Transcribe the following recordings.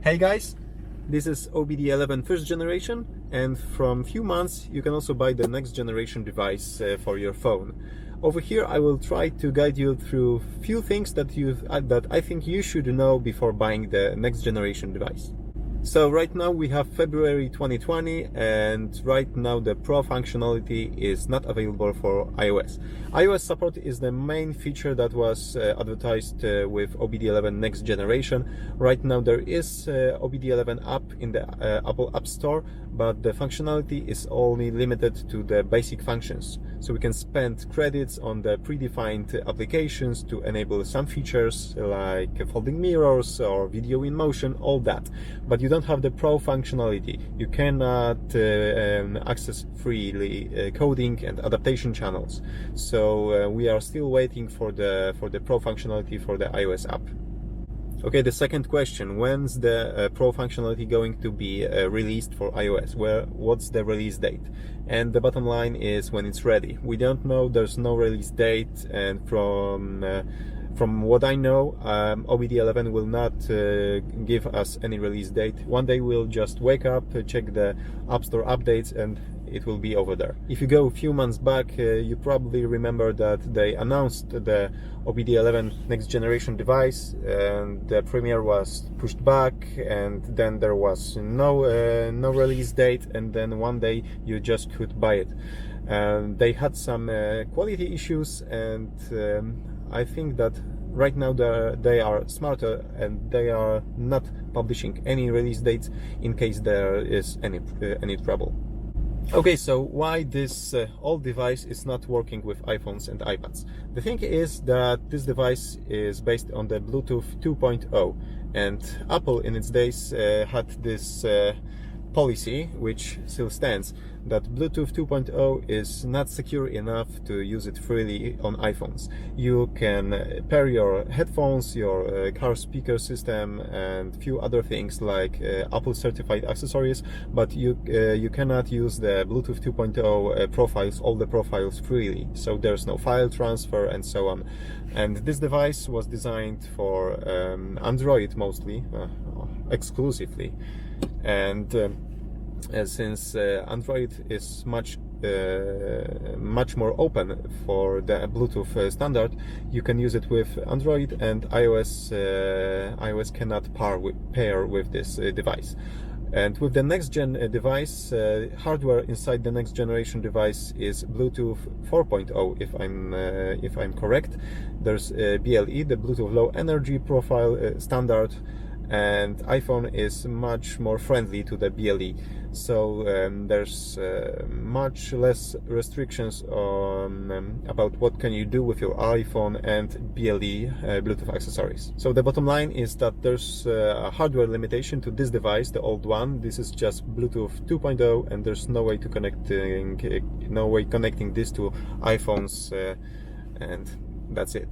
Hey guys, this is OBDeleven first generation, and from few months you can also buy the next generation device for your phone. Over here I will try to guide you through few things that I think you should know before buying the next generation device. So right now we have February 2020, and right now the Pro functionality is not available for iOS. iOS support is the main feature that was advertised with OBDeleven next generation. Right now there is OBDeleven app in the Apple App Store, but the functionality is only limited to the basic functions. So we can spend credits on the predefined applications to enable some features like folding mirrors or video in motion, all that. But you don't have the Pro functionality. You cannot access freely coding and adaptation channels. So we are still waiting for the Pro functionality for the iOS app. Okay, the second question: when's the Pro functionality going to be released for iOS? What's the release date? And the bottom line is when it's ready. We don't know. There's no release date, and from what I know, OBDeleven will not give us any release date. One day we'll just wake up, check the App Store updates, and it will be over there. If you go a few months back, you probably remember that they announced the OBDeleven next generation device, and the premiere was pushed back, and then there was no release date, and then one day you just could buy it. They had some quality issues, and I think that right now they are smarter and they are not publishing any release dates in case there is any trouble. Okay, so why this old device is not working with iPhones and iPads? The thing is that this device is based on the Bluetooth 2.0, and Apple in its days had this policy, which still stands, that Bluetooth 2.0 is not secure enough to use it freely on iPhones. You can pair your headphones, your car speaker system, and few other things like Apple certified accessories, but you cannot use the Bluetooth 2.0 profiles, all the profiles freely. So there's no file transfer and so on. And this device was designed for Android mostly, exclusively. And since Android is much more open for the Bluetooth standard, you can use it with Android, and iOS cannot pair with this device. And with the next gen device, hardware inside the next generation device is Bluetooth 4.0, if I'm correct. There's BLE, the Bluetooth Low Energy Profile standard, and iPhone is much more friendly to the BLE, so there's much less restrictions on about what can you do with your iPhone and BLE Bluetooth accessories. So the bottom line is that there's a hardware limitation to this device, the old one. This is just Bluetooth 2.0, and there's no way connecting this to iPhones, and that's it.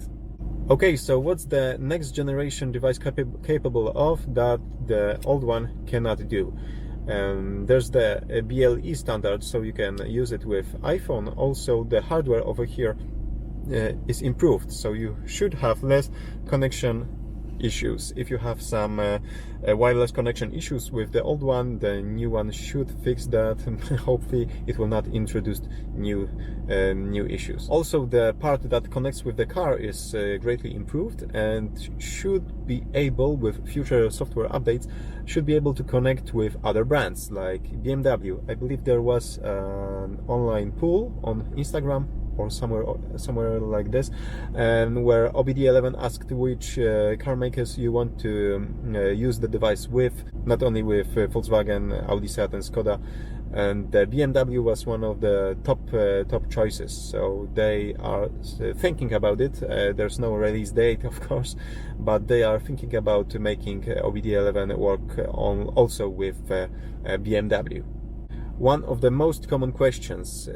Okay, so what's the next generation device capable of that the old one cannot do? There's the BLE standard, so you can use it with iPhone. Also, the hardware over here is improved, so you should have less connection issues. If you have some wireless connection issues with the old one, the new one should fix that, and hopefully it will not introduce new issues. Also, the part that connects with the car is greatly improved, and should be able, with future software updates, should be able to connect with other brands like BMW. I believe there was an online poll on Instagram or somewhere like this, and where OBDeleven asked which car makers you want to use the device with, not only with Volkswagen, Audi, Seat and Skoda, and the BMW was one of the top choices. So they are thinking about it. There's no release date, of course, but they are thinking about making OBDeleven work on also with BMW. One of the most common questions: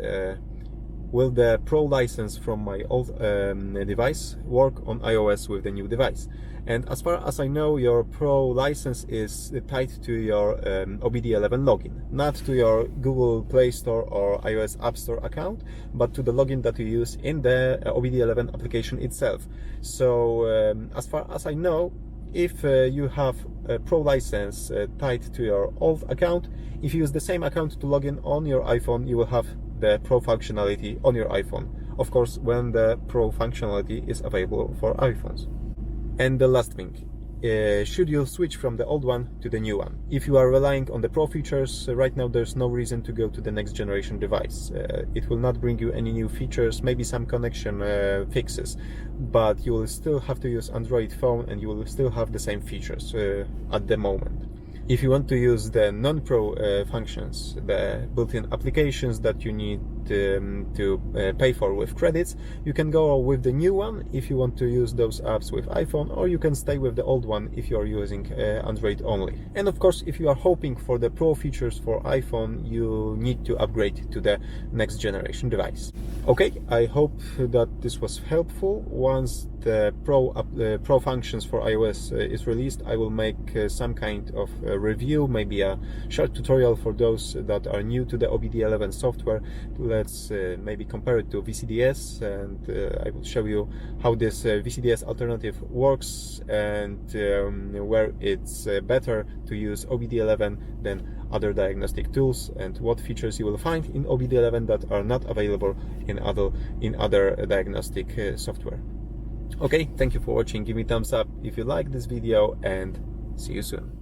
will the Pro license from my old device work on iOS with the new device? And as far as I know, your Pro license is tied to your OBDeleven login, not to your Google Play Store or iOS App Store account, but to the login that you use in the OBDeleven application itself. So as far as I know, if you have a Pro license tied to your old account. If you use the same account to log in on your iPhone, you will have the Pro functionality on your iPhone. Of course, when the Pro functionality is available for iPhones. And the last thing, should you switch from the old one to the new one? If you are relying on the Pro features, right now there's no reason to go to the next generation device. It will not bring you any new features, maybe some connection fixes, but you will still have to use Android phone and you will still have the same features at the moment. If you want to use the non-Pro functions, the built-in applications that you need to pay for with credits, you can go with the new one if you want to use those apps with iPhone, or you can stay with the old one if you are using Android only. And of course, if you are hoping for the Pro features for iPhone, you need to upgrade to the next generation device. Okay, I hope that this was helpful. Once the Pro functions for iOS is released, I will make some kind of review, maybe a short tutorial for those that are new to the OBDeleven software. Let's maybe compare it to VCDS, and I will show you how this VCDS alternative works and where it's better to use OBDeleven than other diagnostic tools, and what features you will find in OBDeleven that are not available in other diagnostic software. Okay, thank you for watching. Give me thumbs up if you like this video, and see you soon.